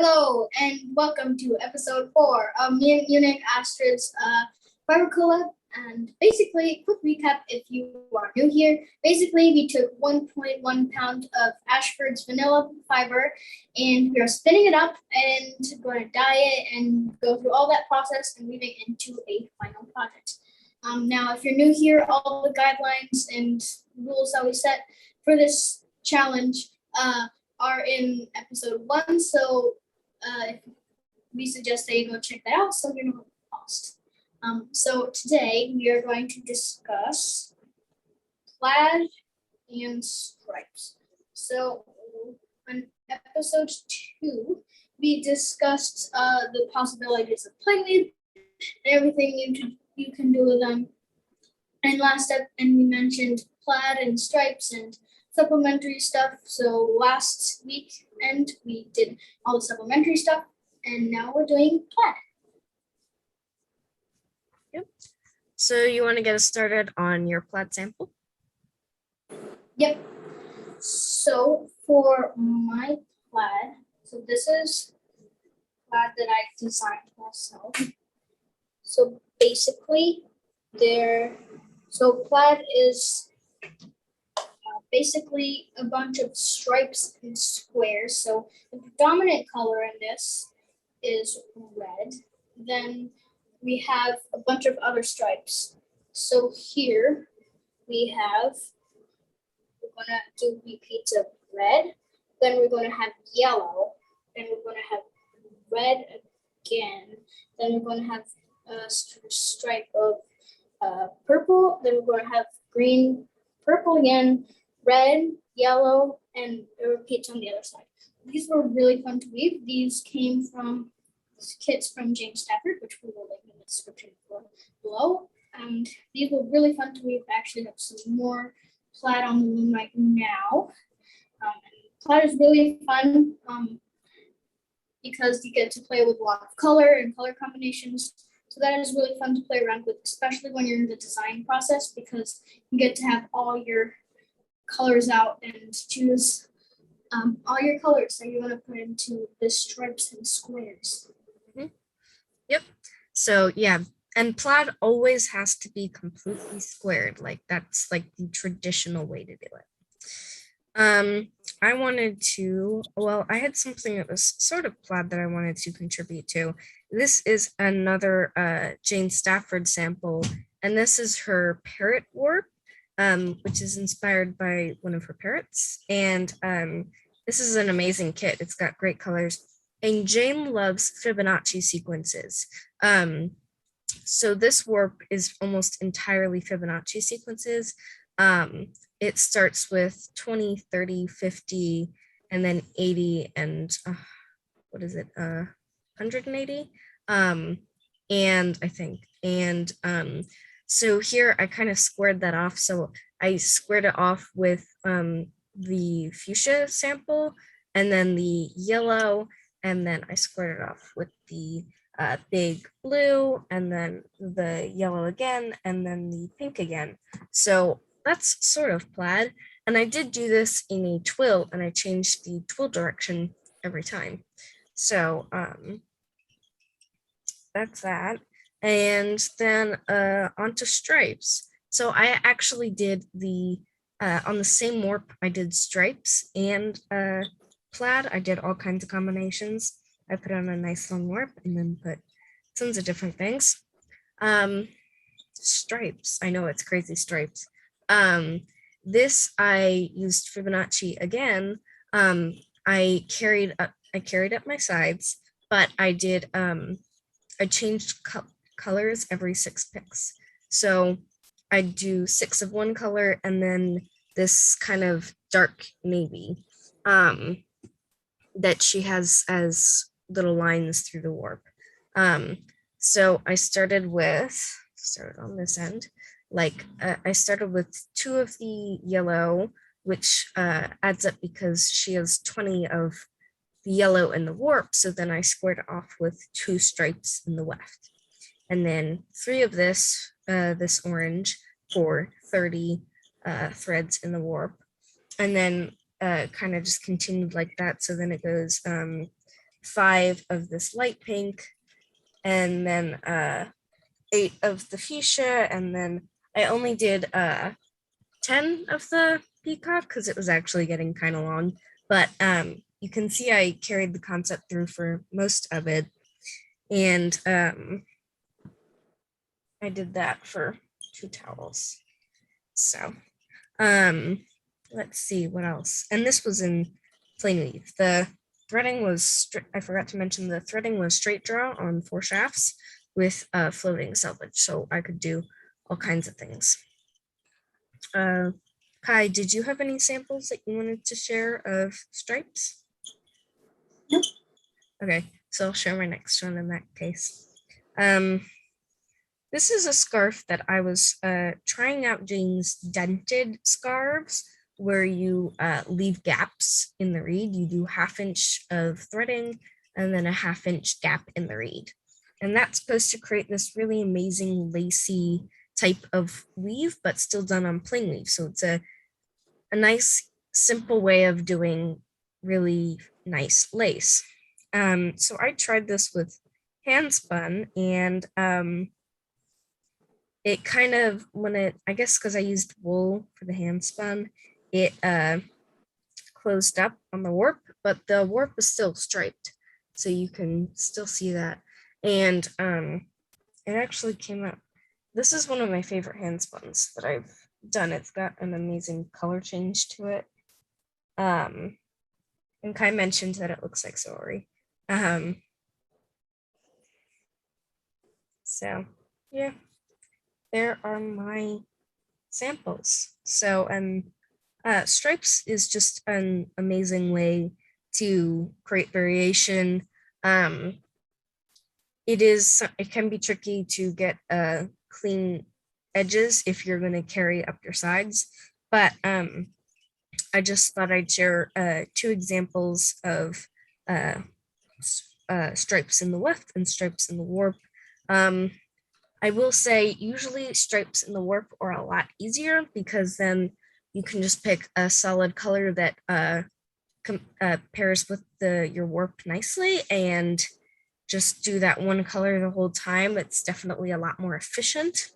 Hello and welcome to episode 4 of me and Ewenique Astrid's fiber collab. And basically, quick recap if you are new here. Basically, we took 1.1 pound of Ashford's vanilla fiber and we are spinning it up and going to dye it and go through all that process and weave it into a final project. Now, if you're new here, all the guidelines and rules that we set for this challenge are in episode 1. So we suggest that you go check that out so you're not lost. So today we are going to discuss plaid and stripes. So on episode 2, we discussed the possibilities of plaid and everything you can do with them. And last step, and we mentioned plaid and stripes and supplementary stuff. So last week and we did all the supplementary stuff, and now we're doing plaid. Yep. So you want to get us started on your plaid sample? Yep. So for my plaid, so this is plaid that I designed myself. So basically, plaid is basically a bunch of stripes and squares. So the predominant color in this is red. Then we have a bunch of other stripes. So here we're gonna do repeats of red. Then we're gonna have yellow. Then we're gonna have red again. Then we're gonna have a stripe of purple. Then we're gonna have green, purple again, red, yellow, and it repeats on the other side. These were really fun to weave. These came from kits from James Stafford, which we will link in the description below. And these were really fun to weave. I actually have some more plaid on the loom right now. Plaid is really fun because you get to play with a lot of color and color combinations. So that is really fun to play around with, especially when you're in the design process, because you get to have all your colors out and choose all your colors that you want to put into the stripes and squares. Mm-hmm. Yep. So yeah, and plaid always has to be completely squared. Like that's like the traditional way to do it. I had something that was sort of plaid that I wanted to contribute to. This is another Jane Stafford sample, and this is her parrot warp, which is inspired by one of her parrots. And this is an amazing kit. It's got great colors. And Jane loves Fibonacci sequences. So this warp is almost entirely Fibonacci sequences. It starts with 20, 30, 50, and then 80, and 180? And I think, so here I kind of squared that off. So I squared it off with the fuchsia sample, and then the yellow, and then I squared it off with the big blue, and then the yellow again, and then the pink again. So that's sort of plaid. And I did do this in a twill, and I changed the twill direction every time. So that's that. And then onto stripes. So I actually did on the same warp, I did stripes and plaid. I did all kinds of combinations. I put on a nice long warp and then put tons of different things. Stripes, I know it's crazy stripes. This I used Fibonacci again. I carried up my sides, but I did I changed colors every 6 picks. So I do 6 of one color and then this kind of dark navy that she has as little lines through the warp. So I started on this end. I started with 2 of the yellow, which adds up because she has 20 of the yellow in the warp. So then I squared it off with 2 stripes in the weft. And then 3 of this orange for 30 threads in the warp. And then kind of just continued like that. So then it goes 5 of this light pink, and then 8 of the fuchsia, and then I only did 10 of the peacock because it was actually getting kind of long, but you can see I carried the concept through for most of it, and I did that for 2 towels. So let's see what else. And this was in plain weave. The threading was, I forgot to mention, the threading was straight draw on 4 shafts with floating selvage, so I could do all kinds of things. Kai, did you have any samples that you wanted to share of stripes? Nope. Okay, so I'll share my next one in that case. This is a scarf that I was trying out Jane's dented scarves, where you leave gaps in the reed. You do 1/2 inch of threading and then a 1/2 inch gap in the reed. And that's supposed to create this really amazing lacy type of weave, but still done on plain weave. So it's a nice, simple way of doing really nice lace. So I tried this with handspun, and it kind of, I guess because I used wool for the handspun, it closed up on the warp, but the warp is still striped, so you can still see that. And it actually came out. This is one of my favorite handspuns that I've done. It's got an amazing color change to it. And Kai mentioned that it looks like celery. So yeah, there are my samples. So, and stripes is just an amazing way to create variation. It can be tricky to get clean edges if you're going to carry up your sides, but I just thought I'd share 2 examples of stripes in the weft and stripes in the warp. I will say usually stripes in the warp are a lot easier because then you can just pick a solid color that pairs with your warp nicely and just do that one color the whole time. It's definitely a lot more efficient,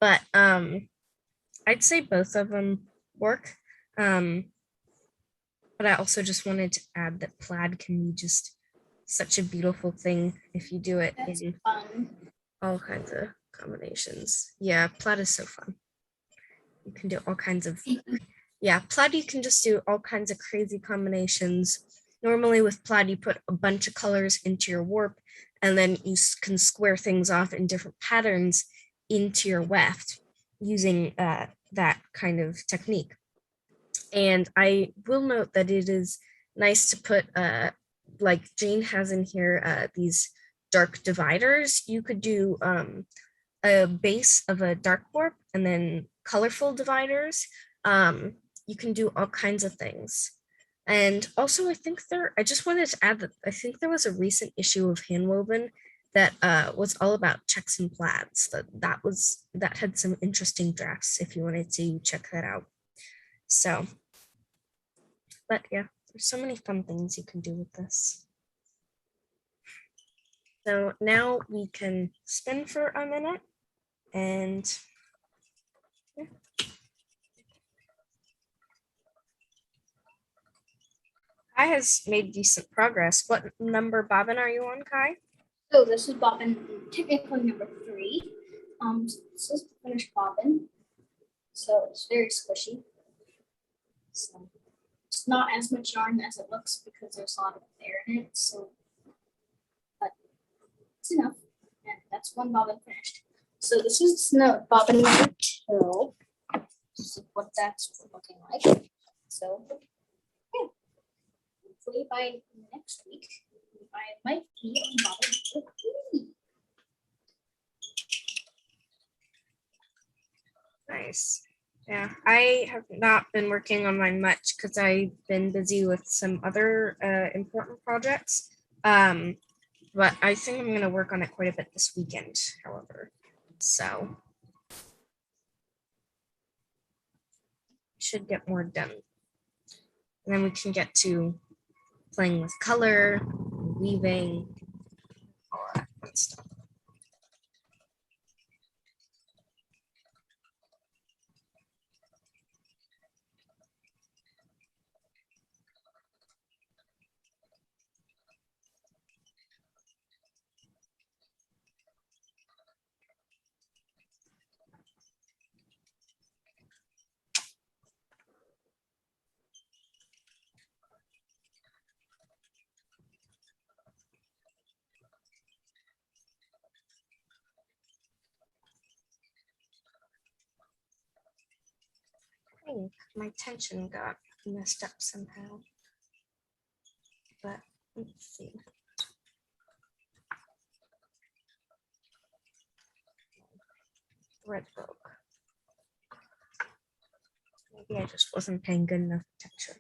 but I'd say both of them work. But I also just wanted to add that plaid can be just such a beautiful thing if you do it That's in fun. all kinds of combinations. Yeah, plaid is so fun. You can do all kinds of, yeah, plaid, you can just do all kinds of crazy combinations. Normally with plaid, you put a bunch of colors into your warp, and then you can square things off in different patterns into your weft using that kind of technique. And I will note that it is nice to put, like Jane has in here, these dark dividers. You could do a base of a dark warp and then colorful dividers. You can do all kinds of things. And also, I just wanted to add that I think there was a recent issue of Handwoven that was all about checks and plaids. That had some interesting drafts if you wanted to check that out. So, but yeah, there's so many fun things you can do with this. So now we can spin for a minute and yeah. Kai has made decent progress. What number bobbin are you on, Kai? So this is bobbin, technically number 3. This is the finished bobbin. So it's very squishy. So it's not as much yarn as it looks because there's a lot of air in it. So, but it's enough. And that's one bobbin finished. So this is bobbin number 2. This is what that's looking like. So yeah. Hopefully by next week, I might be on bobbin number 3. Nice. Yeah, I have not been working on mine much because I've been busy with some other important projects. But I think I'm going to work on it quite a bit this weekend, however. So should get more done. And then we can get to playing with color, weaving, all that good stuff. I think my tension got messed up somehow, but let's see. Thread broke. Maybe I just wasn't paying good enough attention.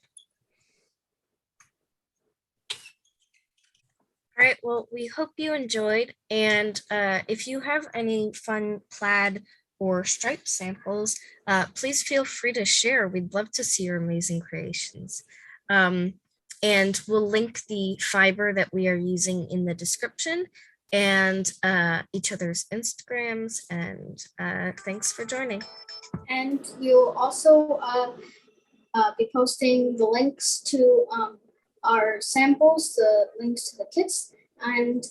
All right, well, we hope you enjoyed. And if you have any fun plaid or stripe samples, please feel free to share. We'd love to see your amazing creations. And we'll link the fiber that we are using in the description and each other's Instagrams. And thanks for joining. And we'll also be posting the links to our samples, the links to the kits. And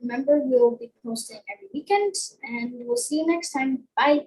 remember, we'll be posting every weekend, and we'll see you next time. Bye.